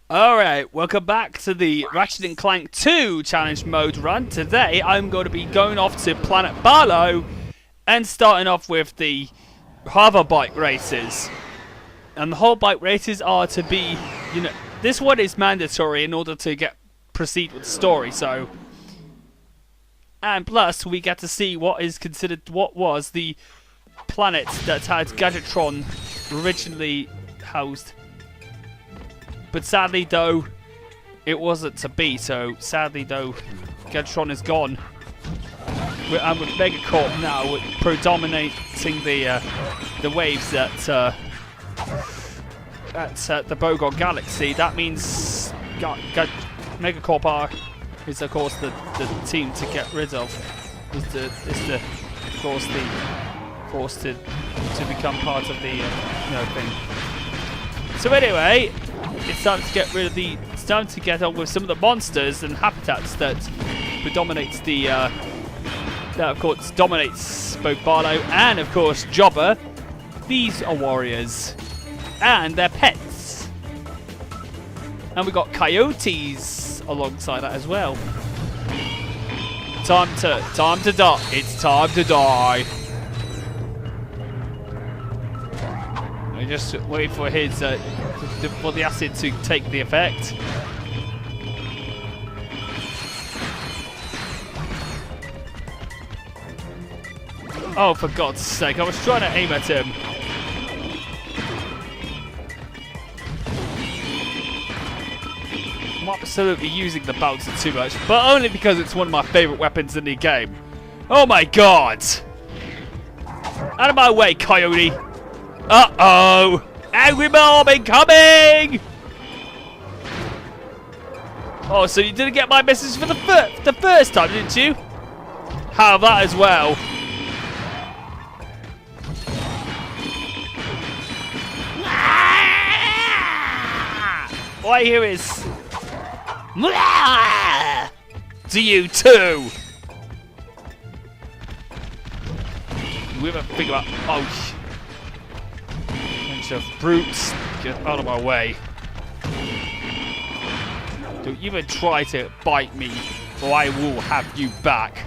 Alright, welcome back to the Ratchet Clank 2 challenge mode run. Today I'm going to be going off to Planet Barlow and starting off with the Hoverbike races. And the whole bike races are to be, this one is mandatory in order to proceed with the story, so. And plus we get to see what was the planet that had Gadgetron originally housed. But sadly, though, it wasn't to be. So sadly, though, Gadgetron is gone. And with Megacorp now predominating the waves at the Bogon Galaxy, that means Megacorp is of course the team to get rid of. Is the force to become part of the thing. So anyway. It's time to get rid of it's time to get on with some of the monsters and habitats that predominates that of course dominates both Barlow and of course Jobber. These are warriors and their pets, and we got coyotes alongside that as well. Time to die. It's time to die. I just wait for his for the acid to take the effect. Oh, for God's sake! I was trying to aim at him. I'm absolutely using the bouncer too much, but only because it's one of my favourite weapons in the game. Oh my God! Out of my way, coyote! Uh-oh! Angry Mob incoming! Oh, so you didn't get my message for the first time, didn't you? Have that as well. All I hear is to you too. We have a figure out. Oh. Of brutes, get out of my way. Don't even try to bite me, or I will have you back.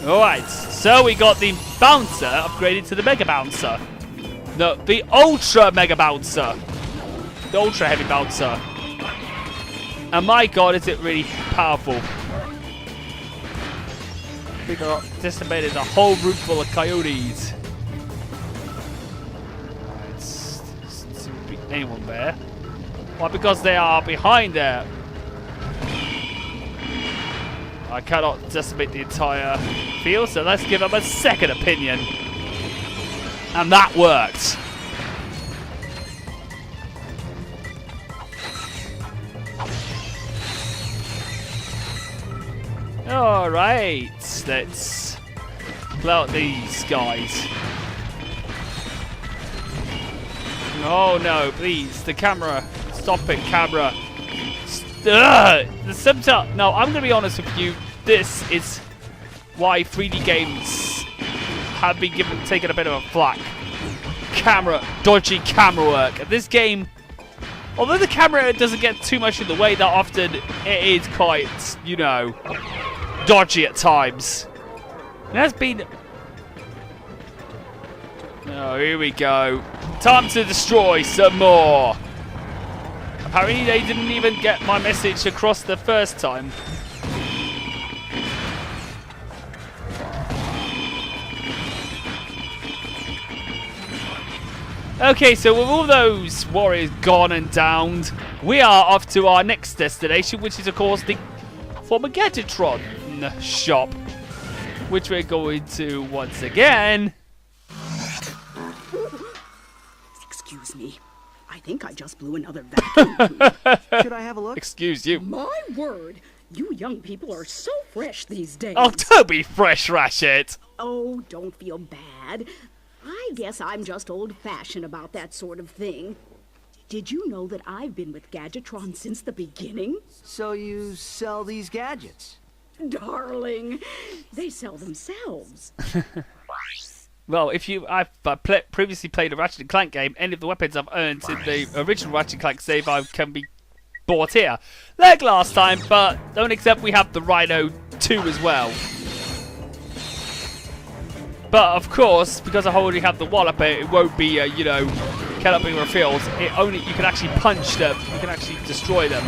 Alright, so we got the bouncer upgraded to the mega bouncer. No, the ultra mega bouncer. The ultra heavy bouncer. And my God, is it really powerful. We got decimated a whole room full of coyotes. Anyone there? Why? Because they are behind there. I cannot decimate the entire field, so let's give them a second opinion. And that worked. Alright, let's blow out these guys. Oh no, please, the camera. Stop it, camera. The subtitle. No, I'm going to be honest with you. This is why 3D games have been taken a bit of a flack. Dodgy camera work. This game, although the camera doesn't get too much in the way that often, it is quite, dodgy at times. It has been. Oh, here we go. Time to destroy some more. Apparently they didn't even get my message across the first time. Okay, so with all those warriors gone and downed, we are off to our next destination, which is of course the former Gadgetron shop, which we're going to once again. Excuse me. I think I just blew another vacuum tube. Should I have a look? Excuse you. My word, you young people are so fresh these days. Oh, don't be fresh, Ratchet. Oh, don't feel bad. I guess I'm just old-fashioned about that sort of thing. Did you know that I've been with Gadgetron since the beginning? So you sell these gadgets? Darling, they sell themselves. Well, if I've previously played a Ratchet Clank game, any of the weapons I've earned in the original Ratchet Clank save can be bought here. Like last time, but don't accept we have the Rhino 2 as well. But of course, because I already have the Walloper, it won't be, you know, cannot be refilled. You can actually punch them. You can actually destroy them.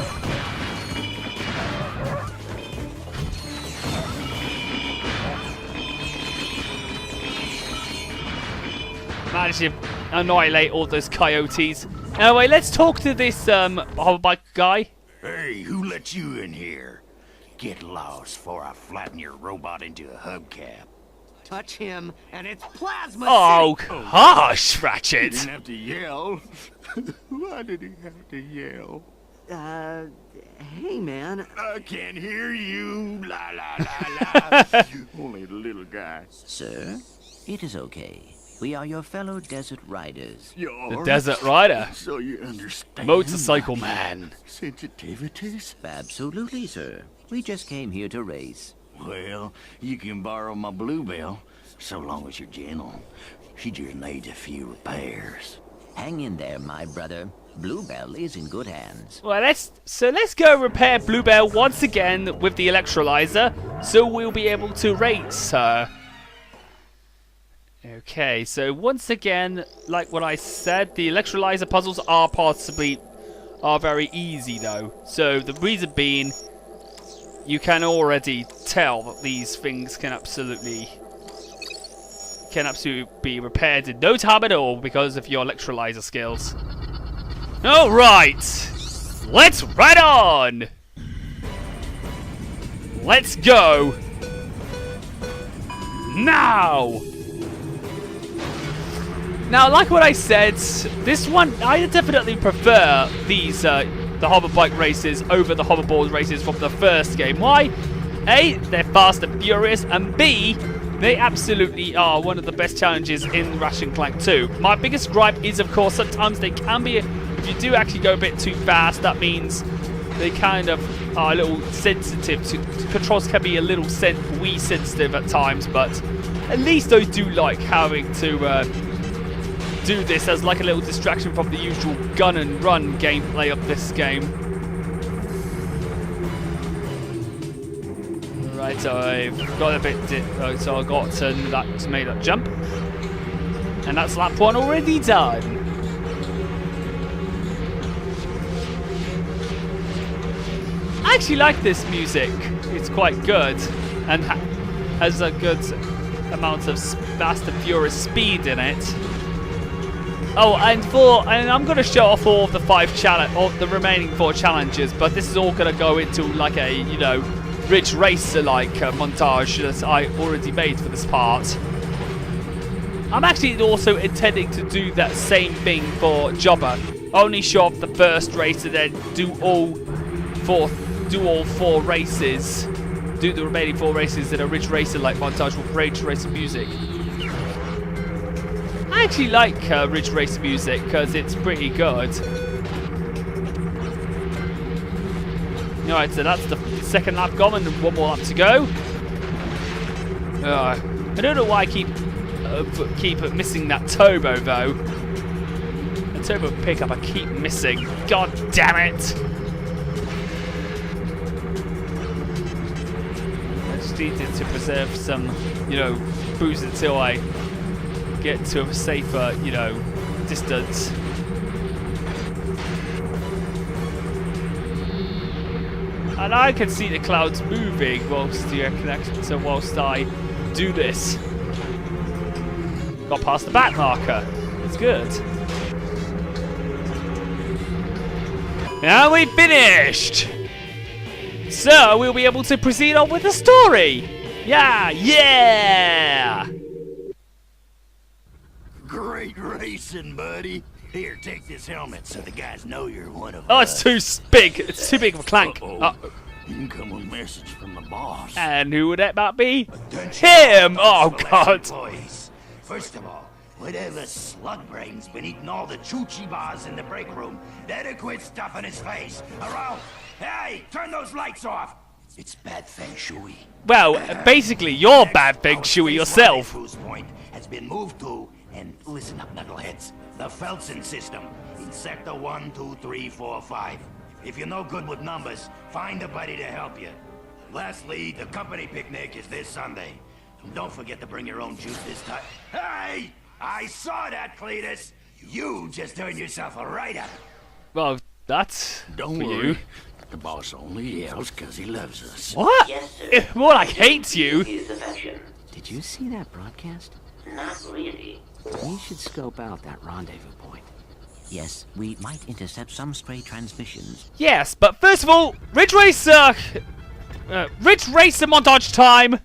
Manage to annihilate all those coyotes. Anyway, let's talk to this hoverbike guy. Hey, who let you in here? Get lost before I flatten your robot into a hubcap. Touch him, and it's plasma. Oh, city. harsh, He Ratchet. didn't have to yell. Why did he have to yell? Hey, man. I can't hear you. La la la la. Only a little guy. Sir, it is okay. We are your fellow desert riders. The Desert Rider. So you understand. Motorcycle my man. sensitivities? Absolutely, sir. We just came here to race. Well, you can borrow my Bluebell, so long as you're gentle. She just needs a few repairs. Hang in there, my brother. Bluebell is in good hands. Well, let's go repair Bluebell once again with the electrolyzer, so we'll be able to race her. Okay, so once again, like what I said, the electrolyzer puzzles are very easy though. So the reason being, you can already tell that these things can absolutely be repaired in no time at all because of your electrolyzer skills. All right, let's ride on. Let's go now. Now, like what I said, this one, I definitely prefer these, the hoverbike races over the hoverboard races from the first game. Why? A, they're fast and furious, and B, they absolutely are one of the best challenges in Ratchet Clank 2. My biggest gripe is, of course, sometimes they can be, if you do actually go a bit too fast, that means they kind of are a little sensitive. Controls can be a little wee sensitive at times, but at least I do like having to do this as like a little distraction from the usual gun and run gameplay of this game. Right, so I've got a bit, so I got to make that jump, and that's lap one already done. I actually like this music. It's quite good and has a good amount of fast and furious speed in it. Oh, and I'm going to show off all of the the remaining 4 challenges, but this is all going to go into like a, you know, Ridge Racer like montage that I already made for this part. I'm actually also intending to do that same thing for Jobber. Only show off the first race and then do all 4 races. Do the remaining 4 races in a Ridge Racer like montage with Ridge Racer music. I actually like Ridge Racer music because it's pretty good. Alright, so that's the second lap gone and 1 more lap to go. I don't know why I keep missing that turbo though. The turbo pickup I keep missing. God damn it! I just needed to preserve some, you know, boost until I get to a safer, you know, distance. And I can see the clouds moving whilst I do this. Got past the back marker. It's good. Now we finished. So we'll be able to proceed on with the story. Yeah. Great racing, buddy. Here, take this helmet so the guys know you're one of Oh, us. it's too big. It's too big of a clank. You can come with a message from the boss. And who would that be? Attention, Him! all Oh, Celeste God. employees. First of all, whatever slug brain's been eating all the choochie bars in the break room, better quit stuffing his face. Around. Hey, turn those lights off. It's bad feng shui. Well, basically, you're bad feng shui yourself. Rendezvous point has been moved to, and listen up, knuckleheads, the Felsen system in sector 1, 2, 3, 4, 5. If you're no good with numbers, find a buddy to help you. Lastly, the company picnic is this Sunday. Don't forget to bring your own juice this time. Hey! I saw that, Cletus! You just earned yourself a write-up. Well, that's Don't for worry. you. The boss only yells because he loves us. What? Yes, sir. More like hates you. His affection. Did you see that broadcast? Not really. We should scope out that rendezvous point. Yes, we might intercept some stray transmissions. Yes, but first of all, Ridge Racer montage time.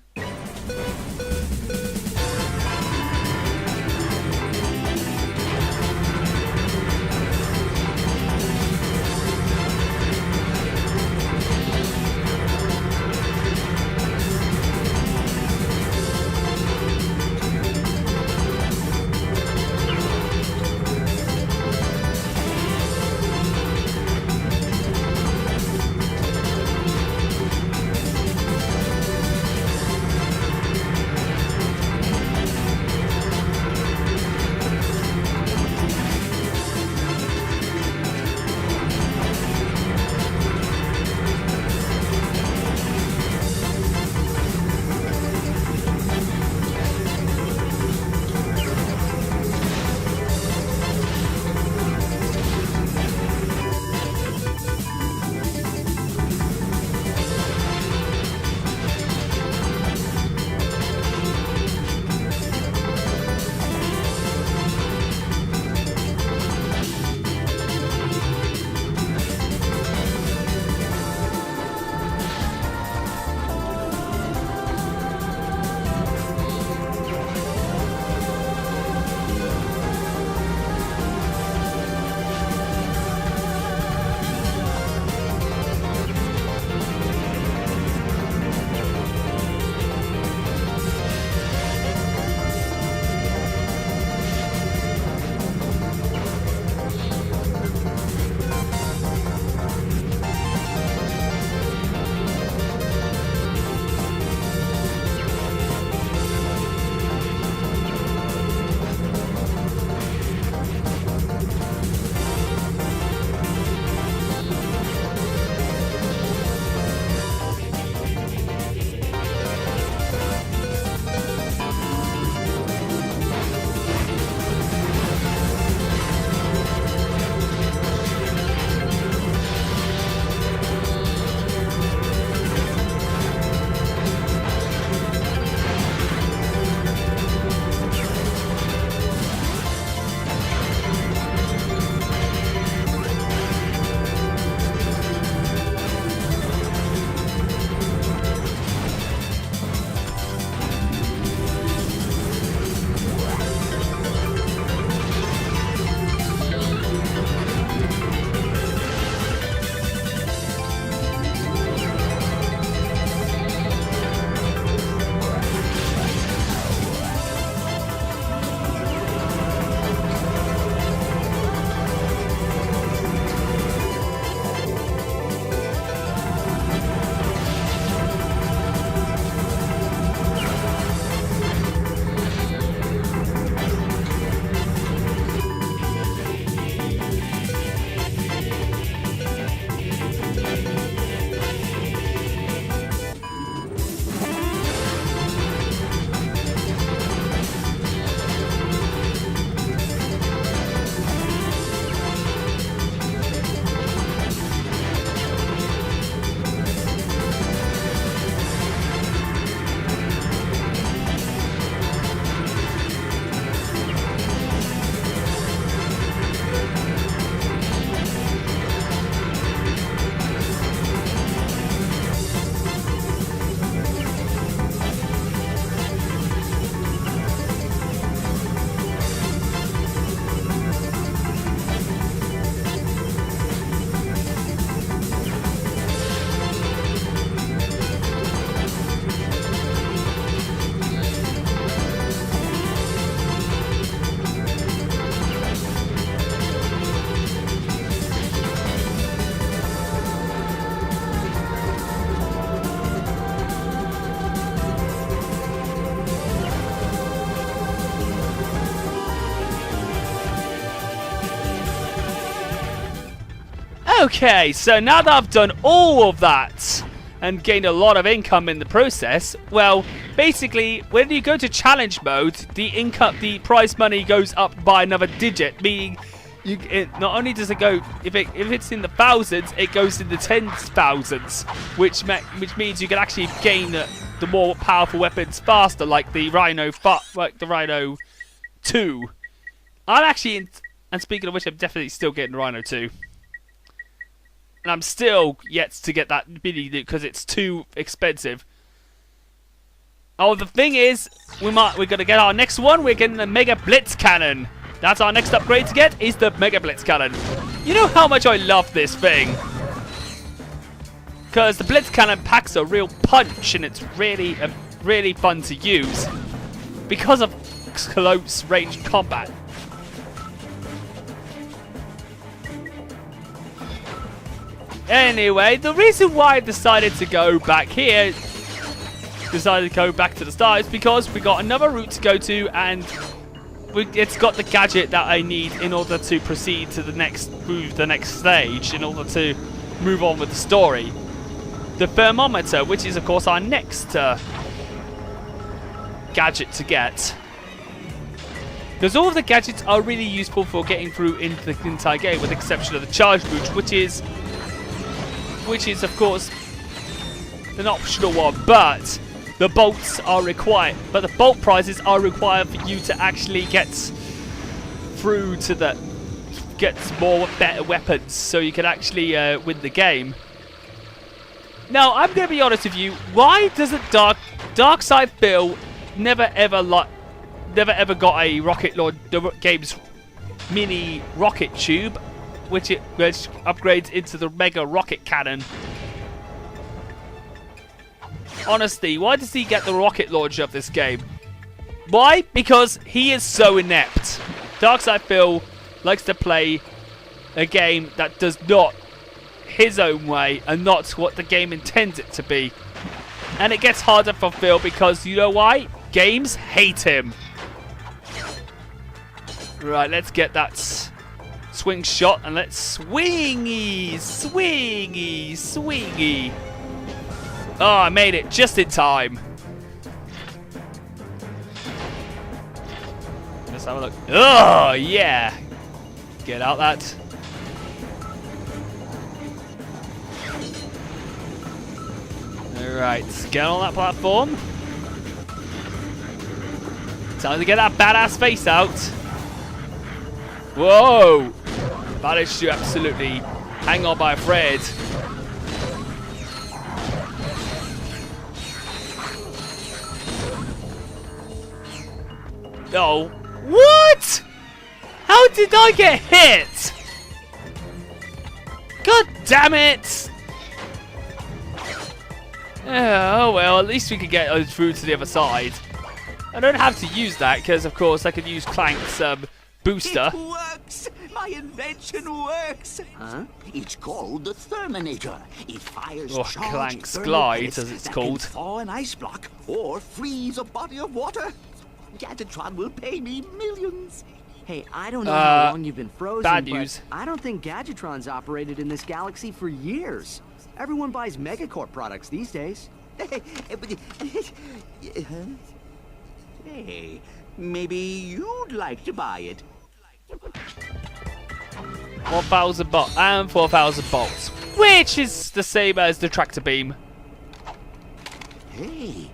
Okay, so now that I've done all of that and gained a lot of income in the process, well, basically, when you go to challenge mode, the prize money goes up by another digit, meaning not only does it go, if it's in the thousands, it goes in the tens thousands, which means you can actually gain the more powerful weapons faster, like the Rhino 2. I'm actually, and speaking of which, I'm definitely still getting Rhino 2. And I'm still yet to get that mini because it's too expensive. Oh, the thing is, we're gonna get our next one. We're getting the Mega Blitz Cannon. That's our next upgrade to get, is the Mega Blitz Cannon. You know how much I love this thing, because the Blitz Cannon packs a real punch, and it's really fun to use because of close range combat. Anyway, the reason why I decided to go back here, to the start, is because we got another route to go to, and it's got the gadget that I need in order to proceed to the next stage, in order to move on with the story. The thermometer, which is of course our next gadget to get. Because all of the gadgets are really useful for getting through into the entire game, with the exception of the charge boost, which is of course an optional one, but the bolts are required. But the bolt prizes are required for you to actually get through to get better weapons, so you can actually win the game. Now, I'm going to be honest with you. Why doesn't Darkside Phil never ever got a rocket launch, the game's mini rocket tube, which upgrades into the Mega Rocket Cannon? Honestly, why does he get the rocket launcher of this game? Why? Because he is so inept. Darkside Phil likes to play a game that does not his own way and not what the game intends it to be. And it gets harder for Phil because, you know why? Games hate him. Right, let's get that swing shot, and let's swingy, swingy, swingy. Oh, I made it just in time. Let's have a look. Oh, yeah. Get out that. Alright, get on that platform. Time to get that badass face out. Whoa! Managed to absolutely hang on by a thread. Oh, what? How did I get hit? God damn it! Oh well, at least we could get through to the other side. I don't have to use that because, of course, I could use Clank's booster. It works! My invention works! Huh? It's called the Therminator. It fires charged Clank's thermal glide, pellets as it's that called. can thaw an ice block or freeze a body of water. Gadgetron will pay me millions. Hey, I don't know how long you've been frozen, bad but news. I don't think Gadgetron's operated in this galaxy for years. Everyone buys Megacorp products these days. Hey, maybe you'd like to buy it. 1,000 bolts and 4,000 bolts, which is the same as the tractor beam. Hey,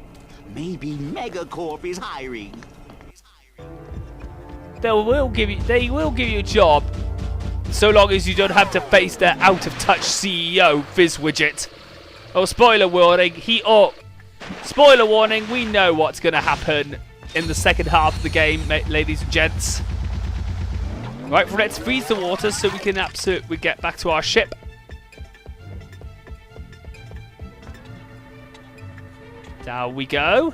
maybe Megacorp is hiring. They will give you a job, so long as you don't have to face their out-of-touch CEO, Fizzwidget. Oh, spoiler warning! Spoiler warning! We know what's going to happen in the second half of the game, ladies and gents. Right, let's freeze the water so we can absolutely get back to our ship. Down we go.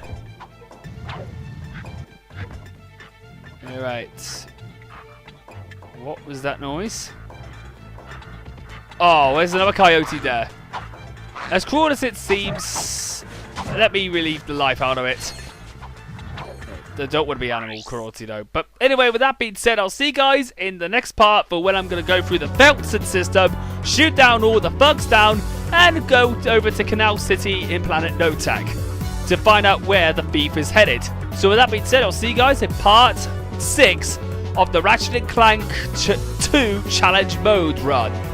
Alright. What was that noise? Oh, there's another coyote there. As cruel as it seems, let me relieve the life out of it. I don't want to be animal cruelty though. But anyway, with that being said, I'll see you guys in the next part for when I'm going to go through the Felton system, shoot down all the thugs down, and go over to Canal City in Planet No-Tag to find out where the thief is headed. So with that being said, I'll see you guys in part 6 of the Ratchet & Clank 2 Challenge Mode run.